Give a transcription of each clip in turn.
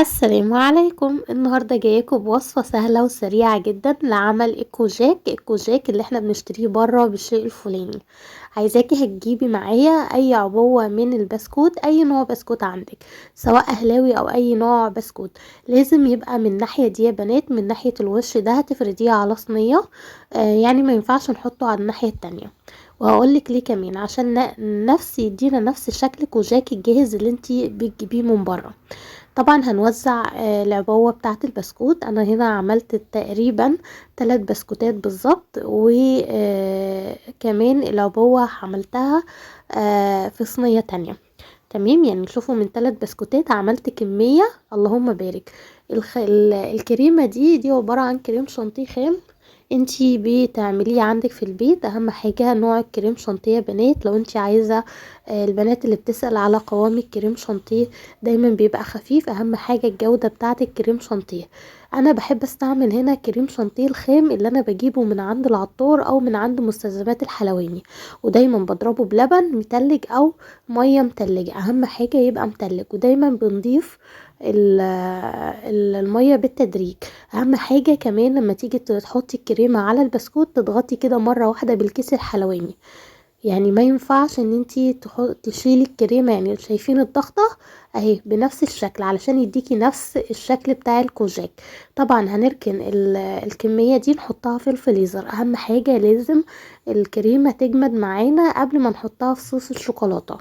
السلام عليكم. النهاردة جاياكم بوصفة سهلة وسريعة جدا لعمل الكوجاك اللي احنا بنشتريه برا بالشيء الفلاني. عايزاكي هتجيبي معايا اي عبوة من البسكوت، اي نوع بسكوت عندك، سواء اهلاوي او اي نوع بسكوت. لازم يبقى من الناحية دي يا بنات، من ناحية الوش ده هتفرديه على صينية. يعني ما ينفعش نحطه على الناحية التانية. وهقولك ليه كمان، عشان يدينا نفس شكل كوجاك الجاهز اللي انتي بتجيبيه من برا. طبعا هنوزع العبوة بتاعة البسكوت. انا هنا عملت تقريبا 3 بسكوتات بالظبط، وكمان العبوة عملتها في صينية تانية. تمام، يعني شوفوا من 3 بسكوتات عملت كمية اللهم بارك. الكريمة دي عبارة عن كريم شانتيه خام. انتي بتعمليه عندك في البيت. اهم حاجة نوع الكريم شانتيه يا بنات، لو انتي عايزة البنات اللي بتسأل على قوام الكريم شانتيه دايما بيبقى خفيف. اهم حاجة الجودة بتاعة الكريم شانتيه. انا بحب استعمل هنا كريم شانتيه الخام اللي انا بجيبه من عند العطار او من عند مستلزمات الحلواني، ودايما بضربه بلبن متلج او ميه متلجه. اهم حاجه يبقى متلج، ودايما بنضيف الميه بالتدريج. اهم حاجه كمان لما تيجي تحطي الكريمه على البسكوت تضغطي كده مره واحده بالكيس الحلواني. يعني ما ينفعش ان انتي تشيلي الكريمه، يعني شايفين الضغطه اهي بنفس الشكل علشان يديكي نفس الشكل بتاع الكوجاك. طبعا هنركن الكميه دي نحطها في الفريزر. اهم حاجه لازم الكريمه تجمد معانا قبل ما نحطها في صوص الشوكولاته.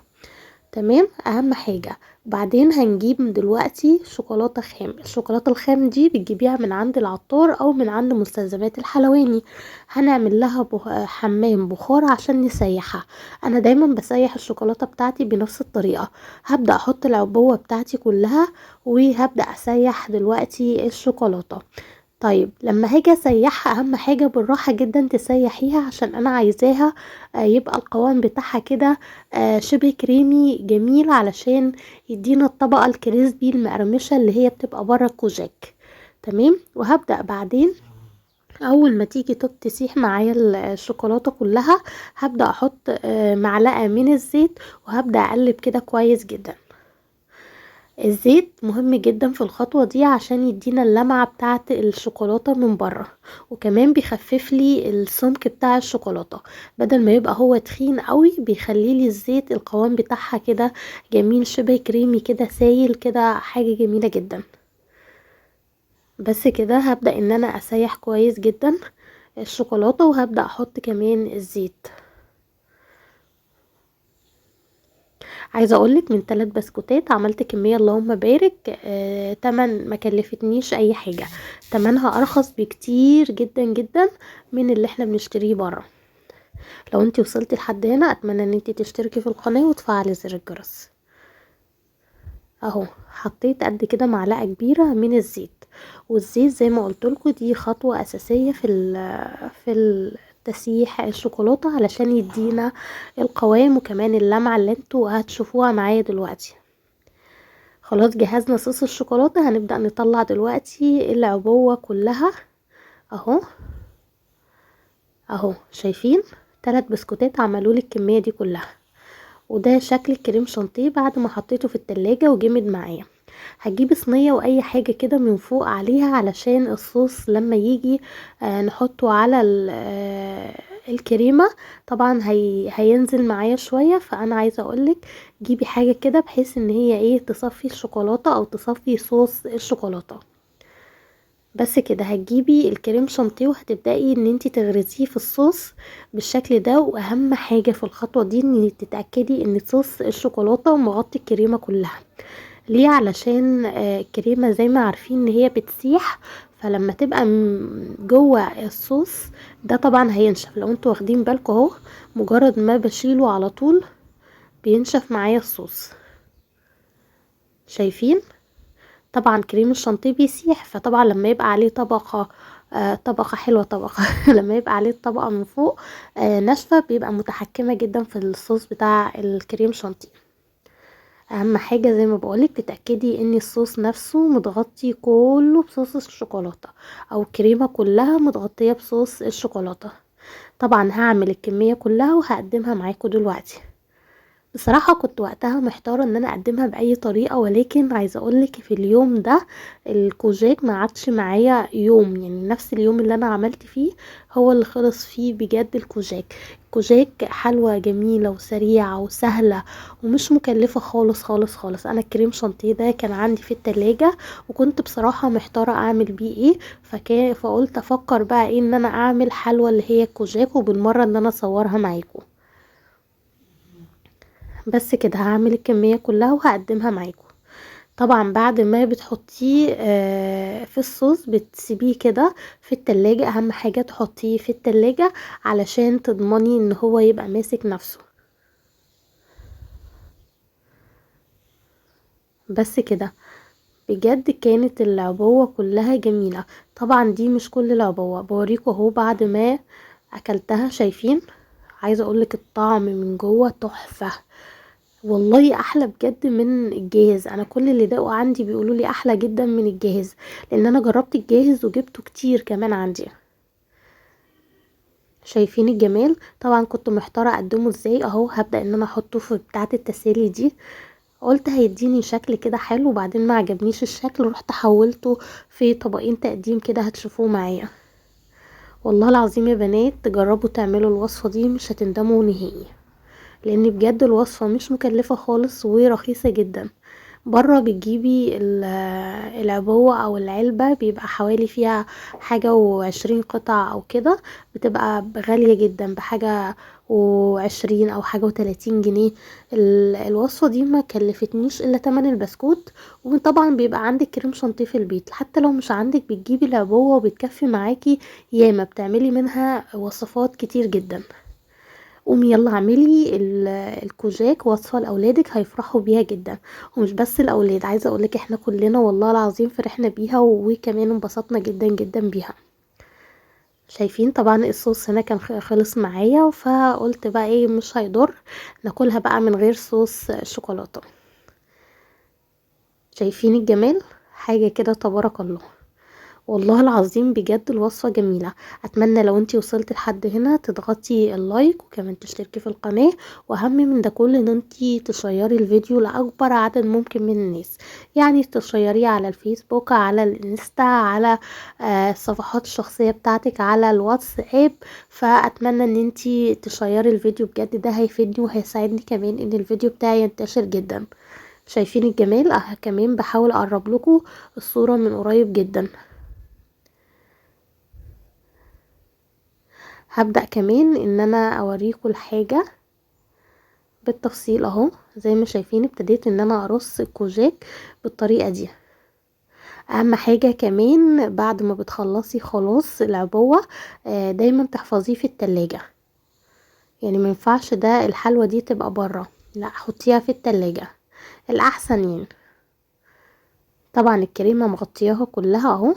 تمام، اهم حاجة. بعدين هنجيب دلوقتي شوكولاتة خام. الشوكولاتة الخام دي بتجيبيها من عند العطار او من عند مستلزمات الحلواني. هنعمل لها حمام بخار عشان نسيحها. انا دايما بسيح الشوكولاتة بتاعتي بنفس الطريقة. هبدأ احط العبوة بتاعتي كلها وهبدأ اسيح دلوقتي الشوكولاتة. طيب لما هاجي اسيحها اهم حاجة بالراحة جدا تسيحيها، عشان انا عايزاها يبقى القوام بتاعها كده شبه كريمي جميل، علشان يدينا الطبقة الكريسبي المقرمشة اللي هي بتبقى بره الكوجاك. تمام، وهبدأ بعدين اول ما تيجي تسيح معايا الشوكولاتة كلها هبدأ احط معلقة من الزيت، وهبدأ اقلب كده كويس جدا. الزيت مهم جدا في الخطوة دي عشان يدينا اللمعة بتاعة الشوكولاتة من بره، وكمان بيخفف لي السمك بتاع الشوكولاتة. بدل ما يبقى هو تخين قوي بيخلي لي الزيت القوام بتاعها كده جميل، شبه كريمي كده سايل كده، حاجة جميلة جدا. بس كده هبدأ ان انا اسيح كويس جدا الشوكولاتة، وهبدأ احط كمان الزيت. عايزه اقولك من 3 بسكوتات عملت كميه اللهم بارك. تمن ما كلفتنيش اي حاجه. تمنها ارخص بكتير جدا جدا من اللي احنا بنشتريه بره. لو انتي وصلتي لحد هنا اتمنى ان انتي تشتركي في القناه وتفعلي زر الجرس. اهو حطيت قد كده معلقه كبيره من الزيت. والزيت زي ما قلتلكوا دي خطوه اساسيه في تسييح الشوكولاته علشان يدينا القوام وكمان اللمعه اللي انتوا هتشوفوها معايا دلوقتي. خلاص جهزنا صوص الشوكولاته. هنبدأ نطلع دلوقتي العبوة كلها. اهو اهو شايفين 3 بسكوتات عملوا لي الكمية دي كلها. وده شكل الكريم شانتيه بعد ما حطيته في التلاجة وجمد معايا. هجيب صينية واي حاجة كده من فوق عليها علشان الصوص لما يجي نحطه على الكريمة. طبعا هينزل معايا شوية، فانا عايزة اقولك جيبي حاجة كده بحيث ان هي ايه تصفي الشوكولاتة او تصفي صوص الشوكولاتة. بس كده هتجيبي الكريم شانتيه وهتبدأي ان انتي تغرزيه في الصوص بالشكل ده. واهم حاجة في الخطوة دي ان تتأكدي ان صوص الشوكولاتة مغطي الكريمة كلها. ليه؟ علشان الكريمة زي ما عارفين ان هي بتسيح، فلما تبقى جوه الصوص ده طبعا هينشف. لو انتوا واخدين بالكم اهو مجرد ما بشيله على طول بينشف معايا الصوص. شايفين؟ طبعا كريم الشانتيه بيسيح، فطبعا لما يبقى عليه طبقة طبقة حلوة طبقة لما يبقى عليه طبقة من فوق ناشفة بيبقى متحكمة جدا في الصوص بتاع الكريم شانتيه. اهم حاجة زي ما بقولك تتأكدي ان الصوص نفسه متغطي كله بصوص الشوكولاتة، او الكريمة كلها متغطية بصوص الشوكولاتة. طبعا هعمل الكمية كلها وهقدمها معاكم دلوقتي. بصراحة كنت وقتها محتارة ان انا اقدمها باي طريقة، ولكن عايزة اقولك في اليوم ده الكوجاك ما عادش معايا يوم، يعني نفس اليوم اللي انا عملت فيه هو اللي خلص فيه بجد الكوجاك. الكوجاك حلوة جميلة وسريعة وسهلة ومش مكلفة خالص خالص خالص. انا الكريم شانتيه ده كان عندي في التلاجة، وكنت بصراحة محتارة اعمل بيه ايه، فقلت افكر بقى ايه ان انا اعمل حلوة اللي هي الكوجاك، وبالمرة ان انا اصورها معاكم. بس كده هعمل الكمية كلها وهقدمها معاكم. طبعا بعد ما بتحطيه في الصوص بتسيبيه كده في التلاجة. اهم حاجة تحطيه في التلاجة علشان تضمني ان هو يبقى ماسك نفسه. بس كده. بجد كانت العبوة كلها جميلة. طبعا دي مش كل العبوة، بوريكم اهو بعد ما اكلتها. شايفين؟ عايزة اقولك الطعم من جوه تحفة، والله احلى بجد من الجاهز. انا كل اللي دقوا عندي بيقولوا لي احلى جدا من الجاهز، لان انا جربت الجاهز وجبته كتير كمان عندي. شايفين الجمال؟ طبعا كنت محتاره اقدمه ازاي. اهو هبدا ان انا احطه في بتاعه التسالي دي، قلت هيديني شكل كده حلو، وبعدين ما عجبنيش الشكل رحت حولته في طبقين تقديم كده هتشوفوه معايا. والله العظيم يا بنات تجربوا تعملوا الوصفه دي مش هتندموا نهائي، لان بجد الوصفه مش مكلفه خالص ورخيصه جدا. بره بتجيبي العبوة او العلبة بيبقى حوالي فيها حاجة و20 قطعة او كده، بتبقى غالية جدا بحاجة و20 او حاجة و30 جنيه. الوصفة دي ما كلفتنيش الا تمن البسكوت. وطبعا بيبقى عندك كريم شانتيه في البيت، حتى لو مش عندك بتجيبي العبوة وبتكفي معاكي، ياما بتعملي منها وصفات كتير جدا. قومي يلا اعملي الكوجاك وصفة لاولادك هيفرحوا بيها جدا. ومش بس الاولاد، عايزه اقولك احنا كلنا والله العظيم فرحنا بيها وكمان انبسطنا جدا جدا بيها. شايفين؟ طبعا الصوص هنا كان خلص معايا، فقلت بقى ايه مش هيضر ناكلها بقى من غير صوص شوكولاته. شايفين الجمال؟ حاجه كده تبارك الله. والله العظيم بجد الوصفة جميلة. اتمنى لو انتي وصلت لحد هنا تضغطي اللايك وكمان تشتركي في القناة، واهم من ده كله ان انتي تشيري الفيديو لاكبر عدد ممكن من الناس. يعني تشيريه على الفيسبوك، على الانستا، على الصفحات الشخصية بتاعتك، على الواتساب. فاتمنى ان انتي تشيري الفيديو بجد، ده هيفيدني وهيساعدني كمان ان الفيديو بتاعي ينتشر جدا. شايفين الجمال؟ كمان بحاول اقرب لكم الصورة من قريب جدا. هبدأ كمان ان انا اوريكم الحاجة بالتفصيل. اهو زي ما شايفين ابتديت ان انا ارص الكوجاك بالطريقة دي. اهم حاجة كمان بعد ما بتخلصي خلاص العبوة دايما تحفظيه في التلاجة. يعني مينفعش ده الحلوة دي تبقى برا، لا حطيها في التلاجة الاحسن يعني. طبعا الكريمة مغطياها كلها اهو،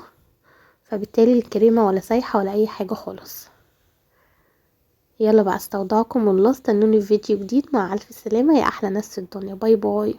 فبالتالي الكريمة ولا سايحة ولا اي حاجة خالص. يلا بقى استودعكم الله، استنوني في فيديو جديد. مع الف سلامة يا احلى ناس في الدنيا. باي باي.